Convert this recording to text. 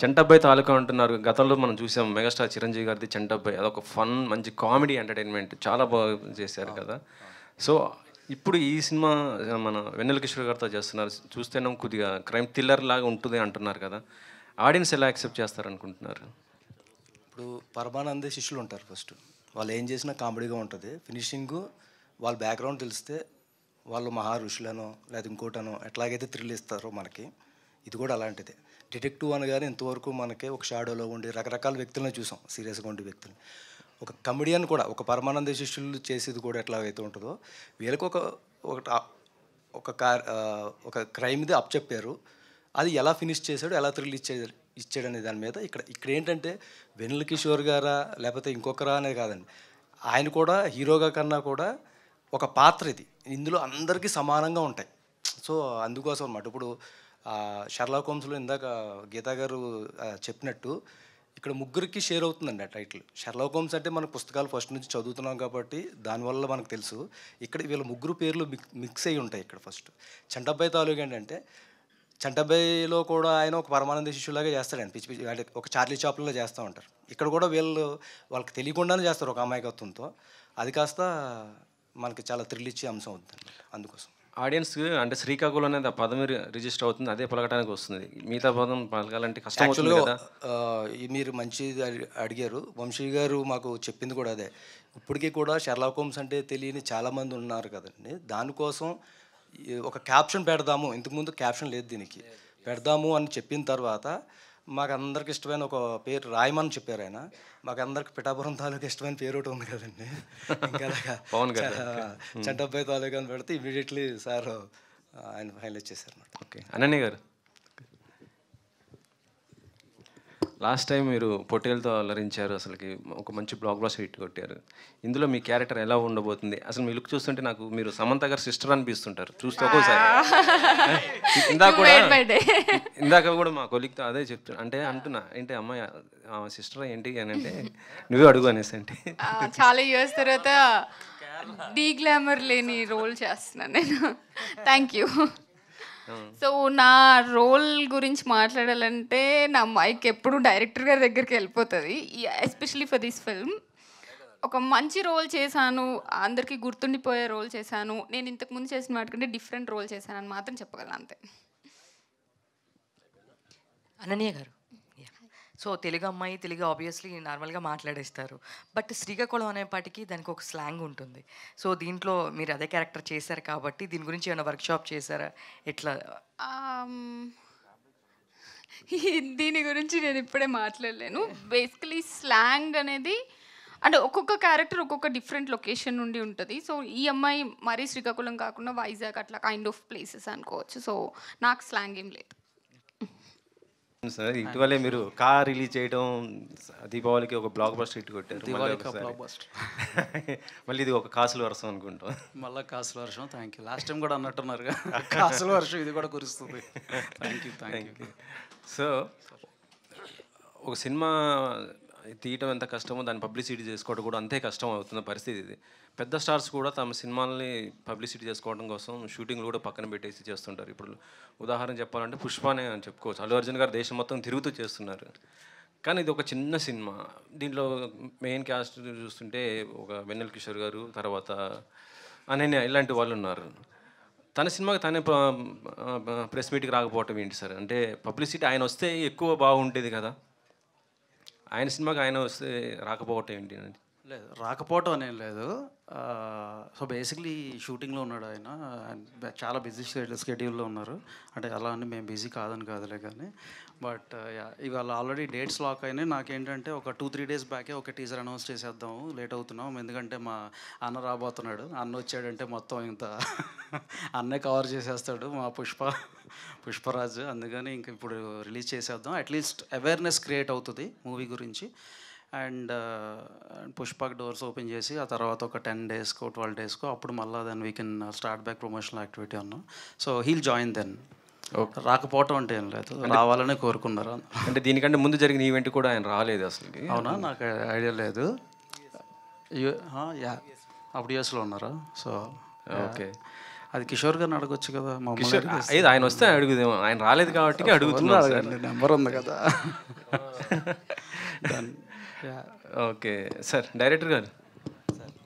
చంటబ్బాయి తాలూకా అంటున్నారు. గతంలో మనం చూసాం మెగాస్టార్ చిరంజీవి గారిది చంటబ్బాయి. అదొక ఫన్ మంచి కామెడీ ఎంటర్టైన్మెంట్ చాలా బాగా చేశారు కదా. సో ఇప్పుడు ఈ సినిమా మన వెన్నెల కిషోర్ గారితో చేస్తున్నారు. చూస్తేనే కొద్దిగా క్రైమ్ థ్రిల్లర్ లాగా ఉంటుంది అంటున్నారు కదా. ఆడియన్స్ ఎలా యాక్సెప్ట్ చేస్తారనుకుంటున్నారు? ఇప్పుడు పరమానందే శిష్యులు ఉంటారు. ఫస్ట్ వాళ్ళు ఏం చేసినా కామెడీగా ఉంటుంది. ఫినిషింగ్ వాళ్ళ బ్యాక్గ్రౌండ్ తెలిస్తే వాళ్ళు మహా ఋషులనో లేదా ఇంకోటనో ఎట్లాగైతే థ్రిల్ ఇస్తారో మనకి ఇది కూడా అలాంటిదే. డిటెక్టివ్ అనగానే ఇంతవరకు మనకి ఒక షాడోలో ఉండి రకరకాల వ్యక్తులను చూసాం, సీరియస్గా ఉండే వ్యక్తులు. ఒక కమెడియన్ కూడా ఒక పరమానంద శిష్యులు చేసేది కూడా ఎట్లాగైతే ఉంటుందో వీళ్ళకి ఒక క్రైమ్ది అప్ చెప్పారు. అది ఎలా ఫినిష్ చేశాడు, ఎలా థ్రిల్ ఇచ్చాడు అనే దాని మీద ఇక్కడ ఏంటంటే వెన్నెల కిషోర్ గారా లేకపోతే ఇంకొకరా అనేది కాదండి. ఆయన కూడా హీరోగా కన్నా కూడా ఒక పాత్ర ఇది. ఇందులో అందరికీ సమానంగా ఉంటాయి. సో అందుకోసం అన్నమాట. ఇప్పుడు షెర్లాక్ హోమ్స్లో ఇందాక గీతా గారు చెప్పినట్టు ఇక్కడ ముగ్గురికి షేర్ అవుతుందండి ఆ టైటిల్. షెర్లాక్ హోమ్స్ అంటే మన పుస్తకాలు ఫస్ట్ నుంచి చదువుతున్నాం కాబట్టి దానివల్ల మనకు తెలుసు. ఇక్కడ వీళ్ళ ముగ్గురు పేర్లు మిక్స్ అయ్యి ఉంటాయి. ఇక్కడ ఫస్ట్ చంటబ్బాయి తాలూకా ఏంటంటే చంటబ్బాయిలో కూడా ఆయన ఒక పరమానంద శిష్యులాగా చేస్తాడండి. పిచ్చి పిచ్చి అంటే ఒక చార్లీ చాప్లిన్లో చేస్తూ ఉంటారు. ఇక్కడ కూడా వాళ్ళకి తెలియకుండానే చేస్తారు ఒక అమాయకత్వంతో. అది కాస్త మనకి చాలా థ్రిల్ ఇచ్చే అంశం అవుతుంది అందుకోసం. ఆడియన్స్ అంటే శ్రీకాకుళం అనేది ఆ పదం రిజిస్టర్ అవుతుంది, అదే పలకడానికి వస్తుంది. మిగతా పదం పలకాలంటే కష్టం అవుతుంది కదా. మీరు మంచి అడిగారు. వంశీ గారు మాకు చెప్పింది కూడా అదే. ఇప్పటికీ కూడా షెర్లాక్ హోమ్స్ అంటే తెలియని చాలామంది ఉన్నారు కదండి. దానికోసం ఒక క్యాప్షన్ పెడదాము, ఇంతకుముందు క్యాప్షన్ లేదు దీనికి, పెడదాము అని చెప్పిన తర్వాత మాకు అందరికి ఇష్టమైన ఒక పేరు రాయమని చెప్పారు ఆయన. మాకు అందరికి పిఠాపురం తాలూకా ఇష్టమైన పేరు ఒకటి ఉంది కదండి. ఇంకా పవన్ గారు చంటబ్బాయి తాలూకా అని పెడితే ఇమీడియట్లీ సార్ ఆయన హైలైట్ చేశారు అన్నమాట. ఓకే. అనన్య గారు, లాస్ట్ టైం మీరు పొట్టేలతో అలరించారు, అసలుకి ఒక మంచి బ్లాక్ బస్టర్ హిట్ కొట్టారు. ఇందులో మీ క్యారెక్టర్ ఎలా ఉండబోతుంది? అసలు మీ లుక్ చూస్తుంటే నాకు మీరు సమంత గారు సిస్టర్ అనిపిస్తుంటారు చూస్తే ఒక్కోసారి. ఇందాక కూడా మా కొలిక్తో అదే చెప్తున్నా, అంటే అంటున్నా ఏంటి అమ్మాయి సిస్టర్ ఏంటి అని అంటే నువ్వే అడుగు అనేసి. అంటే చాలా ఇయర్స్ తర్వాత డీ గ్లామర్ లేని రోల్ చేస్తున్నాను నేను. Thank you. సో నా రోల్ గురించి మాట్లాడాలంటే నా మైక్ ఎప్పుడు డైరెక్టర్ గారి దగ్గరికి వెళ్ళిపోతుంది. ఎస్పెషలీ ఫర్ దిస్ ఫిల్మ్ ఒక మంచి రోల్ చేశాను, అందరికీ గుర్తుండిపోయే రోల్ చేశాను. నేను ఇంతకుముందు చేసిన వాటికంటే డిఫరెంట్ రోల్ చేశాను అని మాత్రం చెప్పగలను అంతే. అనన్య గారు, సో తెలుగు అమ్మాయి, తెలుగు ఆబ్వియస్లీ నార్మల్గా మాట్లాడేస్తారు. బట్ శ్రీకాకుళం అనేపాటికి దానికి ఒక స్లాంగ్ ఉంటుంది. సో దీంట్లో మీరు అదే క్యారెక్టర్ చేశారు కాబట్టి దీని గురించి ఏమైనా వర్క్షాప్ చేశారా? ఎట్లా? దీని గురించి నేను ఇప్పుడే మాట్లాడలేను. బేసికలీ స్లాంగ్ అనేది అంటే ఒక్కొక్క క్యారెక్టర్ ఒక్కొక్క డిఫరెంట్ లొకేషన్ నుండి ఉంటుంది. సో ఈ అమ్మాయి మరీ శ్రీకాకుళం కాకుండా వైజాగ్ అట్లా కైండ్ ఆఫ్ ప్లేసెస్ అనుకోవచ్చు. సో నాకు స్లాంగ్ ఏం లేదు సార్. ఇటీవలే మీరు కార్ రిలీజ్ చేయడం, దీపావళికి ఒక బ్లాక్ బస్టర్ హిట్ కొట్టారు. మళ్ళీ ఇది ఒక కాసుల వర్షం అనుకుంటాం. మళ్ళీ కాసుల వర్షం. Thank you. లాస్ట్ టైం కూడా అన్నట్టున్నారు కాసుల వర్షం, ఇది కూడా కురుస్తుంది. Thank you. సో ఒక సినిమా తీయటం ఎంత కష్టమో దాన్ని పబ్లిసిటీ చేసుకోవడం కూడా అంతే కష్టం అవుతున్న పరిస్థితి ఇది. పెద్ద స్టార్స్ కూడా తమ సినిమాల్ని పబ్లిసిటీ చేసుకోవడం కోసం షూటింగ్లు కూడా పక్కన పెట్టేసి చేస్తుంటారు. ఇప్పుడు ఉదాహరణ చెప్పాలంటే పుష్పనే అని చెప్పుకోవచ్చు. అల్లు అర్జున్ గారు దేశం మొత్తం తిరుగుతూ చేస్తున్నారు. కానీ ఇది ఒక చిన్న సినిమా. దీంట్లో మెయిన్ క్యాస్ట్ చూస్తుంటే ఒక వెన్నెల కిషోర్ గారు, తర్వాత అనన్య, ఇలాంటి వాళ్ళు ఉన్నారు. తన సినిమాకి తనే ప్రెస్ మీట్కి రాకపోవటం ఏంటి సార్? అంటే పబ్లిసిటీ ఆయన వస్తే ఎక్కువ బాగుంటుంది కదా, ఆయన సినిమాకి ఆయన వస్తే రాకపోవటం ఏంటి? లేదు, రాకపోవటం అనేం లేదు. సో బేసిక్లీ షూటింగ్లో ఉన్నాడు ఆయన. చాలా బిజీ స్కెడ్యూల్లో ఉన్నారు. అంటే అలా అని మేము బిజీ కాదులే కానీ. బట్ ఇవాళ ఆల్రెడీ డేట్స్ లాక్ అయినాయి. నాకేంటంటే ఒక 2-3 డేస్ బ్యాకే ఒక టీజర్ అనౌన్స్ చేసేద్దాము, లేట్ అవుతున్నాం, ఎందుకంటే మా అన్న రాబోతున్నాడు. అన్న వచ్చాడంటే మొత్తం ఇంత అన్నే కవర్ చేసేస్తాడు మా పుష్పరాజు. అందుకని ఇంక ఇప్పుడు రిలీజ్ చేసేద్దాం. అట్లీస్ట్ అవేర్నెస్ క్రియేట్ అవుతుంది మూవీ గురించి. అండ్ పుష్పక్ డోర్స్ ఓపెన్ చేసి ఆ తర్వాత ఒక 10 డేస్కో 12 డేస్కో అప్పుడు మళ్ళీ then we can start back promotional activity అన్నాం. So he'll join then. రాకపోవటం అంటే ఏం లేదు, రావాలనే కోరుకున్నారు. అంటే దీనికంటే ముందు జరిగిన ఈవెంట్ కూడా ఆయన రాలేదు అసలు? అవునా, నాకు ఐడియా లేదు. అప్పుడు యూఎస్లో ఉన్నారా? So okay. అది కిషోర్ గారిని అడగొచ్చు కదా కిషోర్ ఏది ఆయన వస్తే అడుగుదేమో, ఆయన రాలేదు కాబట్టి అడుగుతున్నాను సార్. నెంబర్ ఉంది కదా. Okay sir. డైరెక్టర్ గారు